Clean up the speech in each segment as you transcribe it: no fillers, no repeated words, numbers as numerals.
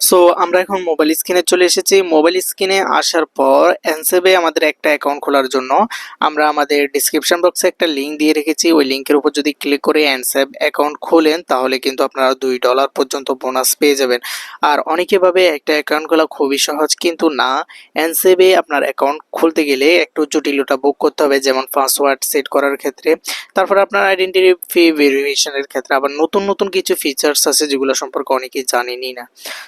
So আমরা এখন mobile স্ক্রিনে চলে এসেছি। মোবাইল স্ক্রিনে আসার পর এনসেবে আমাদের একটা অ্যাকাউন্ট খোলার জন্য আমরা আমাদের ডিসক্রিপশন বক্সে একটা লিঙ্ক দিয়ে রেখেছি। ওই লিঙ্কের উপর যদি ক্লিক করে এনসেব অ্যাকাউন্ট খোলেন তাহলে কিন্তু আপনারা $2 পর্যন্ত বোনাস পেয়ে যাবেন। আর অনেকে ভাবে একটা অ্যাকাউন্ট খোলা খুবই সহজ, কিন্তু না। এনসেবে আপনার অ্যাকাউন্ট খুলতে গেলে একটু জটিলতা ভোগ করতে হবে, যেমন পাসওয়ার্ড সেট করার ক্ষেত্রে, তারপর আপনার আইডেন্টিটি ভেরিফিকেশনের ক্ষেত্রে, আবার নতুন নতুন কিছু ফিচার্স আছে যেগুলো সম্পর্কে অনেকেই জানেনই না।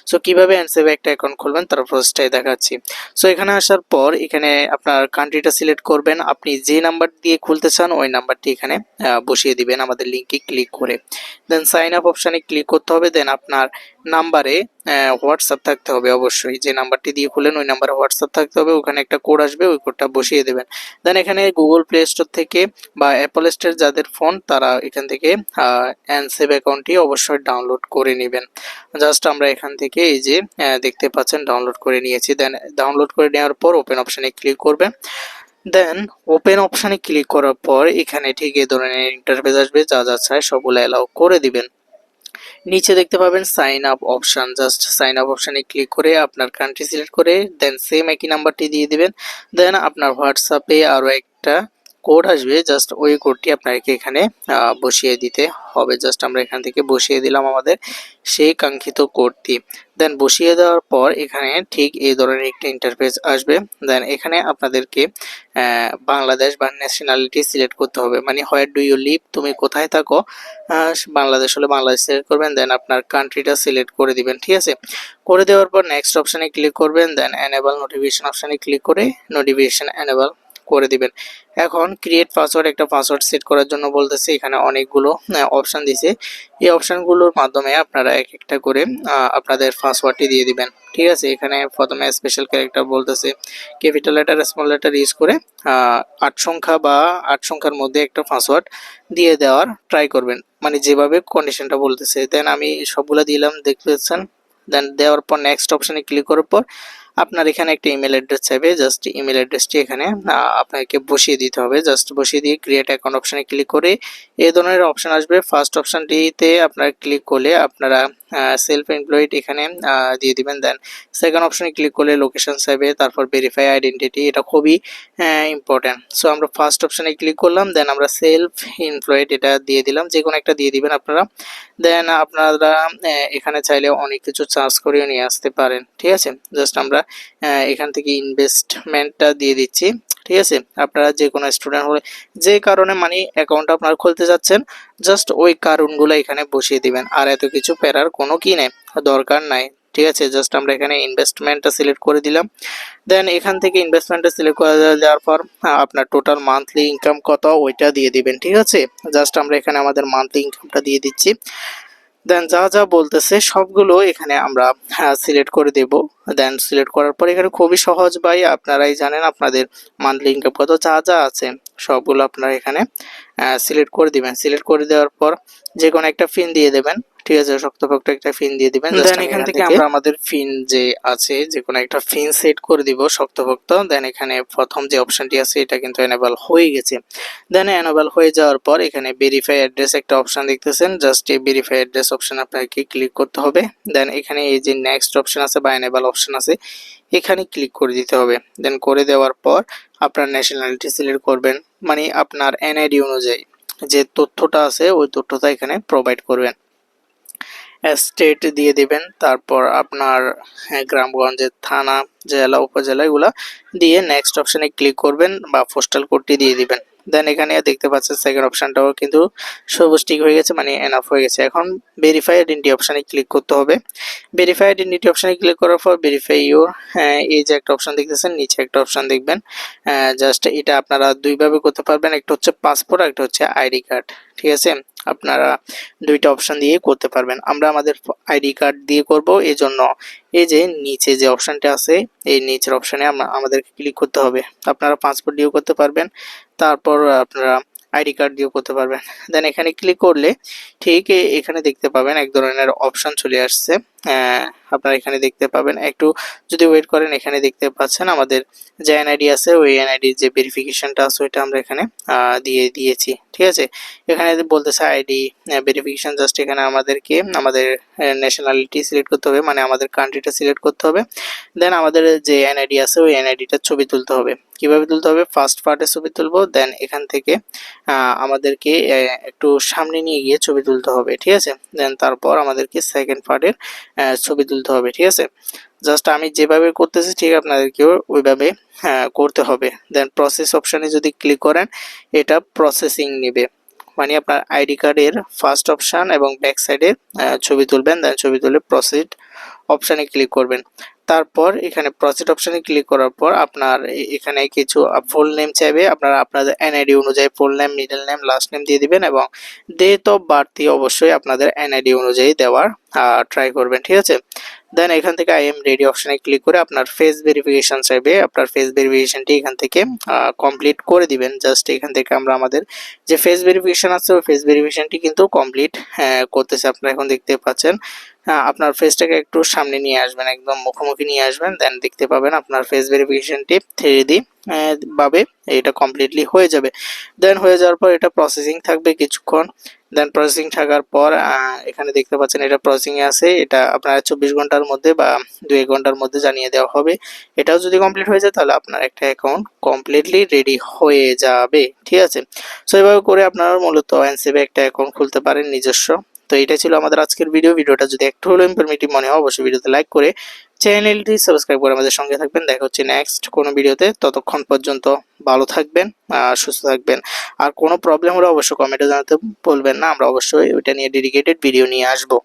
সো কিভাবে এনসেভে একটা অ্যাকাউন্ট খুলবেন তার প্রসেসটাই দেখাচ্ছি। সো এখানে আসার পর এখানে আপনার কান্ট্রিটা সিলেক্ট করবেন, আপনি যে নাম্বার দিয়ে খুলতে চান ওই নাম্বারটি এখানে বসিয়ে দিবেন আমাদের লিঙ্কে ক্লিক করে। দেন সাইন আপ অপশানে ক্লিক করতে হবে। দেন আপনার নাম্বারে হোয়াটসঅ্যাপ থাকতে হবে, অবশ্যই যে নাম্বারটি দিয়ে খুলেন ওই নাম্বারে হোয়াটসঅ্যাপ থাকতে হবে। ওখানে একটা কোড আসবে, ওই কোডটা বসিয়ে দেবেন। দেন এখানে গুগল প্লে স্টোর থেকে বা অ্যাপল স্টোর যাদের ফোন তারা এখান থেকে এনসেভ অ্যাকাউন্টটি অবশ্যই ডাউনলোড করে নেবেন। জাস্ট আমরা এখান থেকে এই যে দেখতে পাচ্ছেন ডাউনলোড করে নিয়েছি। দেন ডাউনলোড করে নেওয়ার পর ওপেন অপশানে ক্লিক করবেন। দেন ওপেন অপশানে ক্লিক করার পর এখানে ঠিক এই ধরনের ইন্টারফেস আসবে, যা যা চায় সবগুলো অ্যালাউ করে দিবেন। নিচে দেখতে পাবেন sign up option, just sign up অপশানে ক্লিক করে আপনার কান্ট্রি সিলেক্ট করে দেন সেম একই নাম্বারটি দিয়ে দিবেন। দেন আপনার হোয়াটসঅ্যাপে আরও একটা কোড আসবে, জাস্ট ওই কোডটি আপনাকে এখানে বসিয়ে দিতে হবে। জাস্ট আমরা এখান থেকে বসিয়ে দিলাম আমাদের সেই কাঙ্ক্ষিত কোডটি। দেন বসিয়ে দেওয়ার পর এখানে ঠিক এই ধরনের একটা ইন্টারফেস আসবে। দেন এখানে আপনাদেরকে বাংলাদেশ বা ন্যাশনালিটি সিলেক্ট করতে হবে, মানে হোয়ার ডু ইউ লিভ, তুমি কোথায় থাকো। বাংলাদেশ হলে বাংলাদেশ সিলেক্ট করবেন। দেন আপনার কান্ট্রিটা সিলেক্ট করে দিবেন, ঠিক আছে। করে দেওয়ার পর নেক্সট অপশানে ক্লিক করবেন। দেন এনেবল নোটিফিকেশন অপশানে ক্লিক করে নোটিফিকেশন এনেবল করে দিবেন। এখন ক্রিয়েট পাসওয়ার্ড, একটা পাসওয়ার্ড সেট করার জন্য বলতেছে। এখানে অনেকগুলো অপশান দিছে, এই অপশানগুলোর মাধ্যমে আপনারা এক একটা করে আপনাদের পাসওয়ার্ডটি দিয়ে দিবেন, ঠিক আছে। এখানে প্রথমে স্পেশাল ক্যারেক্টার বলতেছে, capital letter small letter use করে 8 সংখ্যা বা 8 সংখ্যার মধ্যে একটা পাসওয়ার্ড দিয়ে দেওয়ার ট্রাই করবেন, মানে যেভাবে কন্ডিশনটা বলতেছে। দেন আমি সবগুলা দিলাম, দেখতে পাচ্ছেন। দেন দেওয়ার পর নেক্সট অপশানে ক্লিক করার পর আপনার এখানে একটা ইমেল অ্যাড্রেস চাইবে, জাস্ট ইমেল অ্যাড্রেসটি এখানে আপনাকে বসিয়ে দিতে হবে। জাস্ট বসিয়ে দিয়ে ক্রিয়েট অ্যাকাউন্ট অপশানে ক্লিক করে এই ধরনের অপশান আসবে। ফার্স্ট অপশানটিতে আপনারা ক্লিক করলে আপনারা সেলফ এমপ্লয়েড এখানে দিয়ে দিবেন। দেন সেকেন্ড অপশানে ক্লিক করলে লোকেশন চাইবে, তারপর ভেরিফাই আইডেন্টিটি, এটা খুবই ইম্পর্টেন্ট। সো আমরা ফার্স্ট অপশানে ক্লিক করলাম। দেন আমরা সেলফ এমপ্লয়েড এটা দিয়ে দিলাম, যে কোনো একটা দিয়ে দিবেন আপনারা। দেন আপনারা এখানে চাইলে অনেক কিছু চার্জ করেও নিয়ে আসতে পারেন, ঠিক আছে। জাস্ট আমরা এখান থেকে ইনভেস্টমেন্টটা দিয়ে দিচ্ছি, ঠিক আছে। আপনারা যে কোনো স্টুডেন্ট হলে যে কারণে মানে অ্যাকাউন্ট আপনারা খুলতে যাচ্ছেন, জাস্ট ওই কারণগুলো এখানে বসিয়ে দিবেন। আর এত কিছু প্যারার কোনো কি নেই, দরকার নাই, ঠিক আছে। জাস্ট আমরা এখানে ইনভেস্টমেন্টটা সিলেক্ট করে দিলাম। দেন এখান থেকে ইনভেস্টমেন্টটা সিলেক্ট করে দেওয়ার পর আপনার টোটাল মান্থলি ইনকাম কত ওইটা দিয়ে দিবেন, ঠিক আছে। জাস্ট আমরা এখানে আমাদের মান্থলি ইনকামটা দিয়ে দিচ্ছি। দেন যা যা বলতেছে সবগুলো এখানে আমরা সিলেক্ট করে দেব। দেন সিলেক্ট করার পর এখানে খুবই সহজ ভাই, আপনারাই জানেন আপনাদের মান্থলি ইনকাম কত, যা যা আছে সবগুলো আপনারা এখানে সিলেক্ট করে দিবেন। সিলেক্ট করে দেওয়ার পর যে কোনো একটা পিন দিয়ে দেবেন, ঠিক আছে। শক্তপোক্ত একটা পিন দিয়ে দিবেন। দেন এখান থেকে আমরা আমাদের পিন যে আছে যে কোনো একটা পিন সেট করে দিব শক্তপোক্ত। দেন এখানে প্রথম যে অপশনটি আছে এটা কিন্তু এনেবল হয়ে গেছে। দেন এনেবল হয়ে যাওয়ার পর এখানে ভেরিফাই অ্যাড্রেস একটা অপশন দেখতেছেন, জাস্ট এই ভেরিফাই অ্যাড্রেস অপশন আপনাকে ক্লিক করতে হবে। দেন এখানে এই যে নেক্সট অপশন আছে বা এনেবল অপশন আছে এখানে ক্লিক করে দিতে হবে। দেন করে দেওয়ার পর আপনার ন্যাশনালিটি সিলেক্ট করবেন, মানে আপনার এনআইডি অনুযায়ী যে তথ্যটা আছে ওই তথ্যটা এখানে প্রোভাইড করবেন। স্টেট দিয়ে দিবেন, তারপর আপনার গ্রামগঞ্জের থানা, জেলা, উপজেলা এগুলা দিয়ে নেক্সট অপশানে ক্লিক করবেন বা পোস্টাল কোডটি দিয়ে দিবেন। দেন এখানে দেখতে পাচ্ছেন সেকেন্ড অপশানটাও কিন্তু সবুজ টিক হয়ে গেছে, মানে এনাফ হয়ে গেছে। এখন ভেরিফাই আইডেন্টি অপশানে ক্লিক করতে হবে। ভেরিফাই আইডেন্টি অপশানে ক্লিক করার পর ভেরিফাই ইউর, এই যে একটা অপশান দেখতেছেন নিচে একটা অপশান দেখবেন, জাস্ট এটা আপনারা দুইভাবে করতে পারবেন, একটা হচ্ছে পাসপোর্ট, একটা হচ্ছে আইডি কার্ড, ঠিক আছে। আপনারা দুইটা অপশন দিয়ে করতে পারবেন। আমরা আমাদের আইডি কার্ড দিয়ে করব, এজন্য এই যে নিচে যে অপশনটা আছে এই নিচের অপশনে আমাদেরকে ক্লিক করতে হবে। আপনারা পাসপোর্ট দিয়েও করতে পারবেন, তারপর আপনারা আইডি কার্ড দিয়েও করতে পারবেন। দেন এখানে ক্লিক করলে ঠিক এখানে দেখতে পাবেন এক ধরনের অপশন চলে আসছে, আপনারা এখানে দেখতে পাবেন। একটু যদি ওয়েট করেন এখানে দেখতে পাচ্ছেন আমাদের যে এনআইডি আছে ওই এনআইডির যে ভেরিফিকেশনটা আছে ওইটা আমরা এখানে দিয়ে দিয়েছি। ঠিক আছে, এখানে বলতেছে আইডি ভেরিফিকেশন, জাস্ট এখানে আমাদেরকে আমাদের ন্যাশনালিটি সিলেক্ট করতে হবে, মানে আমাদের কান্ট্রিটা সিলেক্ট করতে হবে। দেন আমাদের যে এনআইডি আছে ওই এনআইডিটার ছবি তুলতে হবে। কিভাবে তুলতে হবে, ফার্স্ট পার্টের ছবি তুলবো, দেন এখান থেকে আমাদেরকে একটু সামনে নিয়ে গিয়ে ছবি তুলতে হবে। ঠিক আছে, দেন তারপর আমাদেরকে সেকেন্ড পার্টের ছবি তুলতে হবে। ঠিক আছে, জাস্ট আমি যেভাবে করতেছি ঠিক আপনাদেরকেও ওইভাবে করতে হবে। দেন প্রসেস অপশানে যদি ক্লিক করেন এটা প্রসেসিং নেবে, মানে আপনার আইডি কার্ডের ফার্স্ট অপশান এবং ব্যাক সাইডে ছবি তুলবেন, দেন ছবি তুলে প্রসিড অপশানে ক্লিক করবেন। তারপর এখানে প্রসিড অপশানে ক্লিক করার পর আপনার এখানে কিছু ফুল নেম চাইবে, আপনারা আপনাদের এনআইডি অনুযায়ী full name, middle name, last name দিয়ে দিবেন এবং ডেট অফ বার্থ অবশ্যই আপনাদের এনআইডি অনুযায়ী দেওয়ার ট্রাই করবেন। ঠিক আছে, দেন এখান থেকে আই এম রেডি অপশানে ক্লিক করে আপনার ফেস ভেরিফিকেশন চাইবে, আপনার ফেস ভেরিফিকেশনটি এখান থেকে কমপ্লিট করে দিবেন। জাস্ট এখান থেকে আমরা আমাদের যে ফেস ভেরিফিকেশন আছে ওই ফেস ভেরিফিকেশনটি কিন্তু কমপ্লিট করতেছে, আপনারা এখন দেখতে পাচ্ছেন। আপনার ফেসটাকে একটু সামনে নিয়ে আসবেন, একদম মুখোমুখি নিয়ে আসবেন, দেন দেখতে পাবেন আপনার ফেস ভেরিফিকেশনটি 3D ভাবে এটা কমপ্লিটলি হয়ে যাবে। দেন হয়ে যাওয়ার পর এটা প্রসেসিং থাকবে কিছুক্ষণ। দেন প্রসেসিং থাকার পর এখানে দেখতে পাচ্ছেন এটা প্রসেসিংয়ে আছে, এটা আপনার 24 ঘন্টার মধ্যে বা 2-1 ঘন্টার মধ্যে জানিয়ে দেওয়া হবে। এটাও যদি কমপ্লিট হয়ে যায় তাহলে আপনার একটা অ্যাকাউন্ট কমপ্লিটলি রেডি হয়ে যাবে। ঠিক আছে, সো এইভাবে করে আপনারা মূলত এনসিবি একটা অ্যাকাউন্ট খুলতে পারেন নিজস্ব। তো এটা ছিল আমাদের আজকের ভিডিওটা যদি একটু হলেও ইনফরমেটিভ মনে হয় অবশ্যই ভিডিওতে লাইক করে চ্যানেলটি সাবস্ক্রাইব করে আমাদের সঙ্গে থাকবেন। দেখা হচ্ছে নেক্সট কোনো ভিডিওতে, ততক্ষণ পর্যন্ত ভালো থাকবেন, সুস্থ থাকবেন। আর কোনো প্রবলেম হলে অবশ্যই কমেন্টে জানাতে বলবেন না, আমরা অবশ্যই ওইটা নিয়ে ডেডিকেটেড ভিডিও নিয়ে আসবো।